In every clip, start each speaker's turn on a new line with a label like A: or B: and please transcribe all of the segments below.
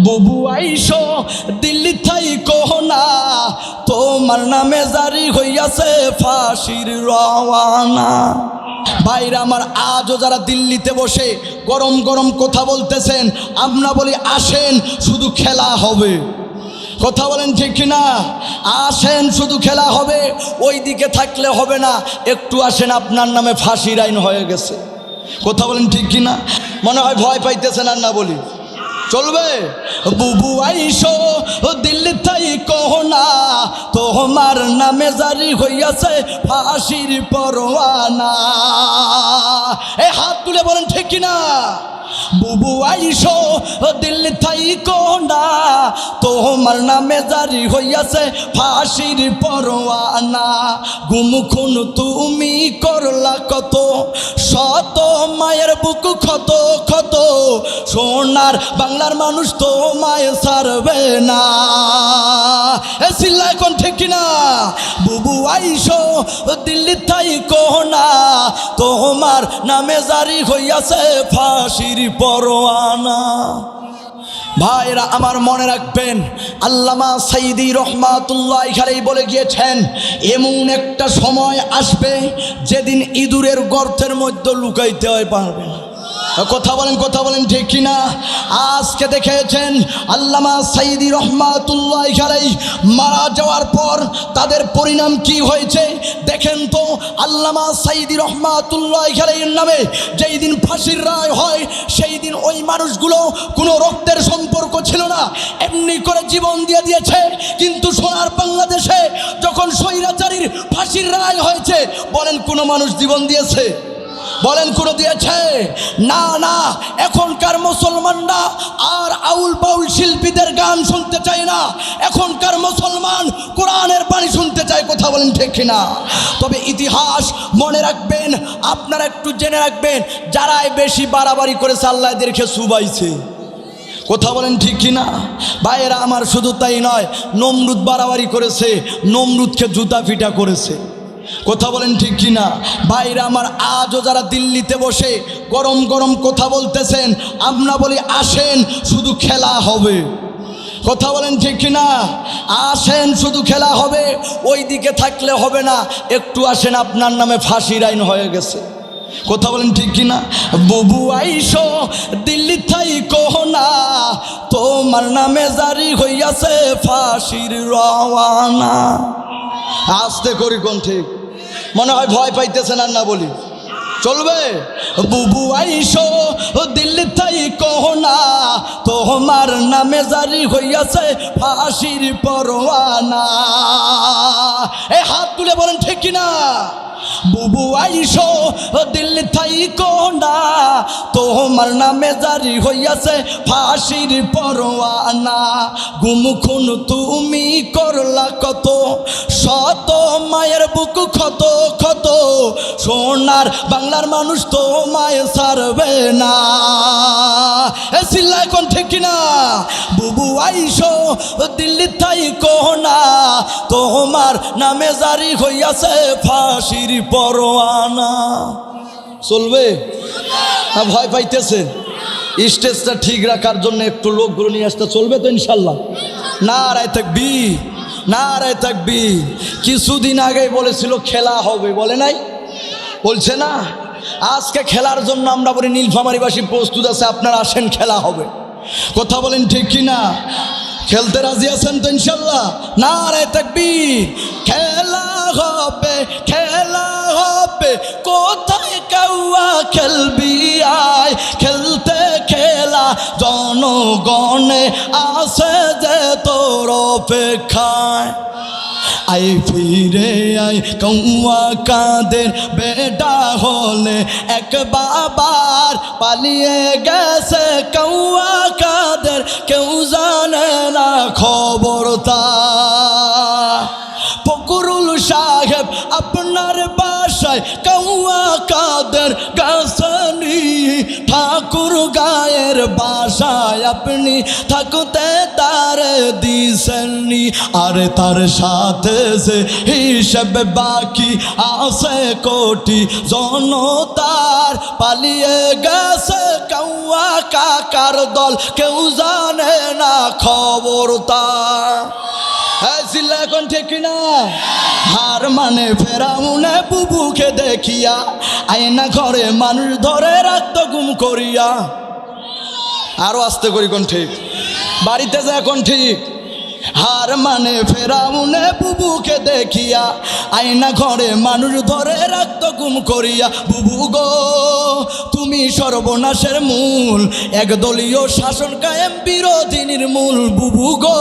A: বুবু আইসো দিল্লি থাই কোহনা, তোমার নামে জারি হইয়াছে ফাঁসির রওয়ানা। ভাইরা আমার, আজও যারা দিল্লিতে বসে গরম গরম কথা বলতেছেন, আমরা বলি আসেন শুধু খেলা হবে। কথা বলেন ঠিক কিনা? আসেন শুধু খেলা হবে, ওই দিকে থাকলে হবে না, একটু আসেন আপনার নামে ফাঁসির আইন হয়ে গেছে। কথা বলেন ঠিক কিনা? মনে হয় ভয় পাইতেছেন আর না বলি চলবে? বুবু আইসো দিল্লি থাই কোহনা, তোমার নামে জারি হইয়াছে ফাঁসির পরোয়ানা। এই হাত তুলে বলেন ঠিক কিনা? বুবু আইসো দিল্লি থাই কোহনা, তোমার নামে জারি হইয়াছে ফাঁসির পরোয়ানা। গুম খুন তুমি করলা কত, শত মায়ের বুক ক্ষত ক্ষত, সোনার বাংলার মানুষ তোমায় ছাড়বে না। এ চিল্লা এখন ঠিক কিনা? বুবু আইসো দিল্লি থাই কোহনা, তোমার নামে জারি হইয়াছে ফাঁসির পরোয়ানা। ভাইরা আমার, মনে রাখবেন, আল্লামা সাইদি রহমাতুল্লাহি আলাইহি বলে গিয়েছেন, এমন একটা সময় আসবে যেদিন ইঁদুরের গর্তের মধ্যে লুকাইতে হয় পারবে না। কথা বলেন ঠিক কিনা? আজকে দেখেছেন আল্লামা সাইদি রহমাতুল্লাহি আলাইহি মারা যাওয়ার পর তাদের পরিণাম কি হয়েছে দেখেন তো। আল্লামা সাইদি রহমাতুল্লাহি আলাইহির নামে যেই দিন ফাঁসির রায় হয়, সেই দিন ওই মানুষগুলো কোনো রক্তের সম্পর্ক ছিল না, এমনি করে জীবন দিয়ে দিয়েছে। কিন্তু সোনার বাংলাদেশে যখন স্বৈরাচারীর ফাঁসির রায় হয়েছে, বলেন কোনো মানুষ জীবন দিয়েছে? বলেন কোনো দিয়েছে? না না। এখনকার মুসলমানরা আর আউল বাউল শিল্পীদের গান শুনতে চায় না, এখনকার মুসলমান কোরআনের বাণী শুনতে চায়। কথা বলেন ঠিক কিনা? তবে ইতিহাস মনে রাখবেন, আপনারা একটু জেনে রাখবেন, যারাই বেশি বাড়াবাড়ি করেছে আল্লাহ এদেরকে সুবাইছে। কথা বলেন ঠিক কিনা? ভাইয়েরা আমার, শুধু তাই নয়, নমরুদ বাড়াবাড়ি করেছে, নমরুদকে জুতা ফিটা করেছে। কথা বলেন ঠিক কিনা? ভাইরা আমার, আজও যারা দিল্লিতে বসে গরম গরম কথা বলতেছেন, আমরা বলি আসেন শুধু খেলা হবে। কথা বলেন ঠিক কিনা? আসেন শুধু খেলা হবে, ওই দিকে থাকলে হবে না, একটু আসেন আপনার নামে ফাঁসির আইন হয়ে গেছে। কথা বলেন ঠিক কিনা? বুবু আইসো দিল্লি থাই কোহনা, তোমার নামে জারি হইয়াছে ফাঁসির রওয়ানা। আস্তে করি কোন ঠিক? মনে হয় ভয় পাইতেছেন আর না বলি চলবে? বুবু আইসো দিল্লি থাই কোহনা, তোমার নামে জারি হইয়াছে ফাঁসির পরোয়ানা। এই হাত তুলে বলেন ঠিক কিনা? বুবু আইসো দিল্লি থাই কোহনা, তোমার নামে জারি হইয়াছে ফাঁসির পরোয়ানা। গুম খুন তুমি করলা কত, শত মায়ের বুক ক্ষত ক্ষত, সোনার বাংলার মানুষ তোমায় ছাড়বে না। এ চিল্লা এখন ঠিক কিনা? বুবু আইসো দিল্লি থাই কোহনা, তোমার নামে জারি হইয়াছে ফাঁসির পরোয়ানা। চলবে না? ভয় পাইতেছেন? স্টেজটা ঠিক রাখার জন্য একটু লোকগুলো নিয়ে আসতে চলবে তো ইনশাল্লাহ? নারায়ে তাকবীর, নারায়ে তাকবীর। কিছুদিন আগেই বলেছিল খেলা হবে, বলে নাই? বলছে না? আজকে খেলার জন্য আমরা বলি নীলফামারীবাসী প্রস্তুত আছে, আপনারা আসেন খেলা হবে। কথা বলেন ঠিক কিনা? খেলতে রাজি আছেন তো ইনশাল্লাহ? নারায়ে তাকবীর। খেলা হবে, খেলা হবে, কোথায় কাউয়া খেলবি আয়, খেলতে খেলা জনগণে আসে যে তোর অপেক্ষায়। আই ফিরে আয় কৌয়া কাদের বেটা হলে, এক বাবার পালিয়ে গেছে কৌয়া কাদের, কেউ জানে না খবর তার। ফকরুল সাহেব আপনার বাসায় কৌয়া কাদের গাছনি, ঠাকুর গায়ের বাসায় আপনি থাকতে তার দিছেননি। আর তার সাথে যে হিসেব বাকি আছে কোটি জনতার, পালিয়ে গেছে কৌয়া কাকার দল, কেউ জানে না কবরতা। হ্যাঁ চিল্লা এখন ঠিক কিনা? হার মানে ফেরাউনে বুবুকে দেখিয়া আয়না ঘরে মানুষ ধরে রাখতো গুম করিয়া। আরো আস্তে করি কোন ঠিক, বাড়িতে যা এখন ঠিক। হার মানে ফেরাউনে বুবুকে দেখিয়া আয়না ঘরে মানুষ ধরে রাখতো গুম করিয়া। বুবু গো তুমি সর্বনাশের মূল, একদলীয় শাসন কায়েম বিরোধী নির্মূল। বুবু গো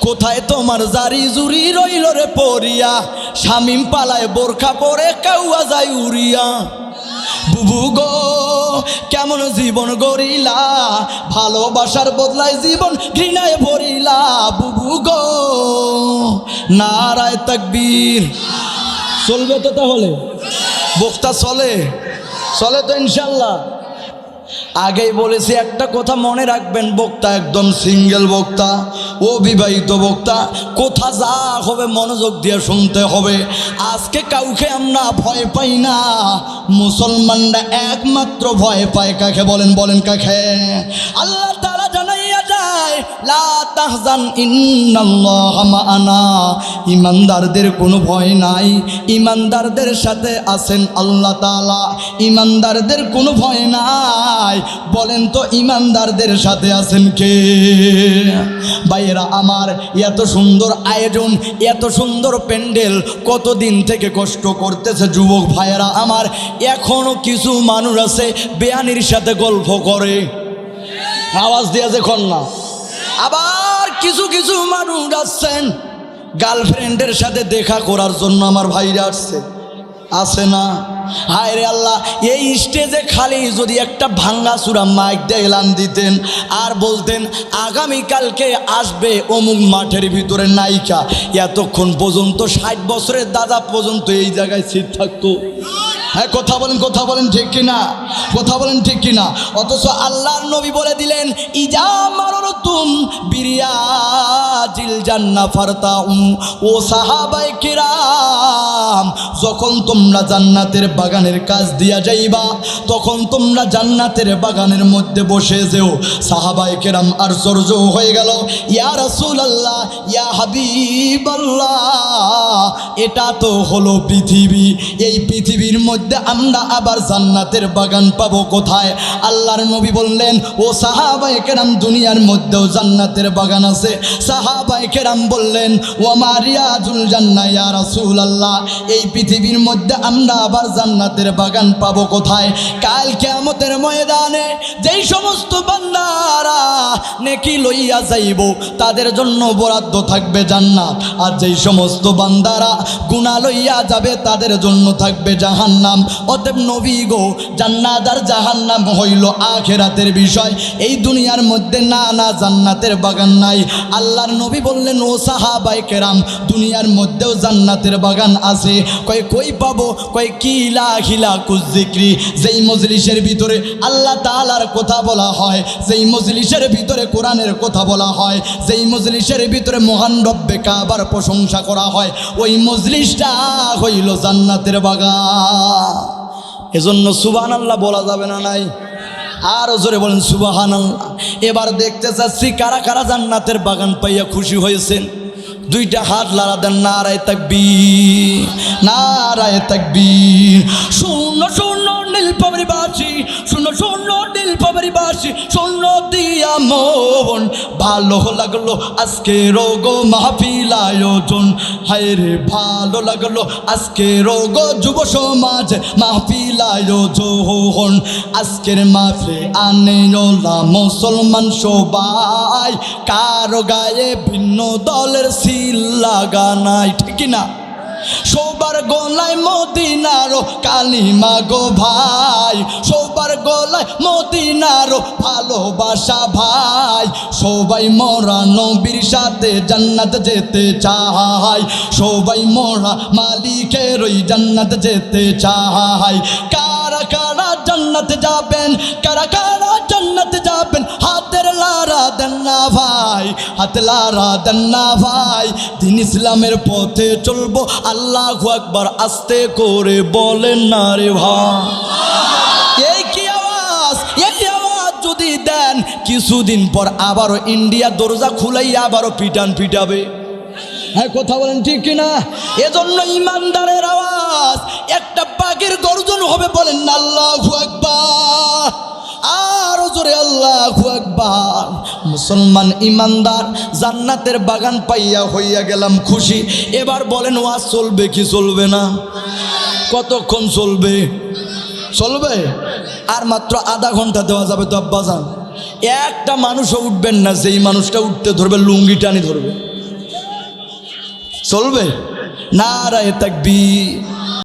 A: কোথায় তোমার জারি জুরি রইল রে পড়িয়া, শামিম পালায় বোরখা পরে কাউয়া যায় উড়িয়া। বুবু গো কেমন জীবন গড়িলা, ভালোবাসার বদলায় জীবন ঘৃণায় ভরিলা। বুবু গো নারায়ে তাকবীর। চলবে তো তাহলে? বক্তা চলে চলে তো ইনশাল্লাহ। আগেই বলেছি একটা কথা মনে রাখবেন, বক্তা একদম সিঙ্গেল বক্তা, ও বিবাহিত বক্তা, কথা যা হবে মনোযোগ দিয়ে শুনতে হবে। আজকে কাউকে আমরা ভয় পাই না, মুসলমানরা একমাত্র ভয় পায় কাকে বলেন? বলেন কাকে? আল্লাহ তাআলা জানাইয়া যায় লা তাহজান ইন্নাল্লাহা মা'ানা। ইমানদারদের কোনো ভয় নাই, ইমানদারদের সাথে আছেন আল্লাহ তাআলা। ইমানদারদের কোনো ভয় নাই। বলেন তো ইমানদারদের সাথে আছেন কে? ভাইয়েরা আমার, এত সুন্দর আয়োজন, এত সুন্দর প্যান্ডেল, কতদিন থেকে কষ্ট করতেছে যুবক ভাইয়েরা আমার। এখনো কিছু মানুষ আছে বেয়ানির সাথে গল্প করে, আওয়াজ দিয়েছে কন্যা। আবার কিছু কিছু মানুষ আছেন গার্লফ্রেন্ডের সাথে দেখা করার জন্য আমার ভাইরা আসছে, আছে না? হায় রে আল্লাহ, এই স্টেজে খালি যদি একটা ভাঙ্গাচুরা মাইক দিয়ে এলান দিতেন আর বলতেন আগামীকালকে আসবে অমুক মাঠের ভিতরে নায়িকা, এতক্ষণ পর্যন্ত 60 বছরের দাদা পর্যন্ত এই জায়গায় সিট থাকতো। হ্যাঁ কথা বলেন, কথা বলেন ঠিক কিনা? কথা বলেন ঠিক কিনা? অথচ আল্লাহর নবী বলে দিলেন ইজা মাররতুম বিরিয়াজিল জান্নাহ ফারতাউ। ও সাহাবায়ে কিরাম, যখন তোমরা জান্নাতের বাগানের কাজ দিয়া যাইবা তখন তোমরা জান্নাতের বাগানের মধ্যে বসে যেও। সাহাবায়ে কিরাম আশ্চর্য হয়ে গেল, ইয়া রাসূলুল্লাহ, ইয়া হাবিবাল্লাহ, এটা তো হলো পৃথিবী, এই পৃথিবীর মধ্যে আমরা আবার জান্নাতের বাগান পাবো কোথায়? আল্লাহর নবী বললেন ও সাহাবায়ে কেরাম, দুনিয়ার মধ্যেও জান্নাতের বাগান আছে। সাহাবায়ে কেরাম বললেন ওয়া মা রিয়াজুল জান্নাহ ইয়া রাসূলুল্লাহ, এই পৃথিবীর মধ্যে আমরা আবার জান্নাতের বাগান পাবো কোথায়? কাল কিয়ামতের ময়দানে যেই সমস্ত বান্দারা নেকি লইয়া যাইব তাদের জন্য বরাদ্দ থাকবে জান্নাত, আর যেই সমস্ত বান্দারা গুনাহ লইয়া যাবে তাদের জন্য থাকবে জাহান্নাম। অতএব নবী গো, জান্নাত আর জাহান্নাম হইল আখিরাতের বিষয়, এই দুনিয়ার মধ্যে না না জান্নাতের বাগান নাই। আল্লাহর নবী বললেন ও সাহাবায়ে কেরাম, দুনিয়ার মধ্যেও জান্নাতের বাগান আছে। কয় কই পাবো? কয় কিলা হিলা কুযিকরি, যেই মজলিসের ভিতরে আল্লাহ তাআলার কথা বলা হয়, যেই মজলিসের ভিতরে কোরআনের কথা বলা হয়, যেই মজলিসের ভিতরে মহান রব্বে কাবার প্রশংসা করা হয়, ওই মজলিসটা হইল জান্নাতের বাগান। এজন্য সুবহানাল্লাহ বলা যাবে না? নাই? আরো জোরে বলেন সুবহানাল্লাহ। এবার দেখতে চাচ্ছি কারা কারা জান্নাতের বাগান পাইয়া খুশি হয়েছেন। দুইটা হাত লাড়া দেন, নারায়ে তাকবীর, নারায়ে তাকবীর। শূন্য শূন্য নীলপবরিবাসী, শূন্য শূন্য নীলপবরিবাসী, শূন্য দিয়া মন ভালো লাগলো আজকে রোগো মাহফিল আয়োজন। হায় রে ভালো লাগলো আজকে রোগো যুব সমাজ মাহফিল আয়োজন। আজকের মাহফিলে আনেওলা মুসলমান সবাই, কারো গায়ে ভিন্ন দলের সিল লাগা নাই, ঠিক না? সবার গলায় মদিনারও কালিমা গো ভাই, সবার গলায় মদিনারও ভালোবাসা ভাই। সবাই মোরা নবীর সাথে জান্নাত যেতে চাই, সবাই মোরা মালিকের ওই জান্নাত যেতে চাই। কারা কারা জান্নাত যাবেন? কারা কারা জান্নাত যাবেন? হাতের লারা দেন না ভাই, হাত লারা দেন না ভাই। দিন ইসলামের পথে চলবো, আল্লাহু আকবার আস্তে করে বলেন না রে ভাই। এই কি আওয়াজ? এই আওয়াজ যদি দেয় দেন, কিছুদিন পর আবারও ইন্ডিয়া দরজা খুলাইয়া আবারও পিটাবে। হ্যাঁ, কথা বলেন ঠিক কিনা? এজন্য ইমানদারের আওয়াজ একটা বাঘের গর্জন হবে, বলেন না আল্লাহু আকবার, আরো জোরে আল্লাহু আকবার। মুসলমান ইমানদার জান্নাতের বাগান পাইয়া হইয়া গেলাম খুশি। এবার বলেন ওয়াজ চলবে কি চলবে না? কতক্ষণ চলবে? চলবে আর মাত্র আধা ঘন্টা দেওয়া যাবে তো আব্বাজান। একটা মানুষও উঠবেন না, যেই মানুষটা উঠতে ধরবে লুঙ্গি টানি ধরবে। চলবে? নারায়ে তাকবীর।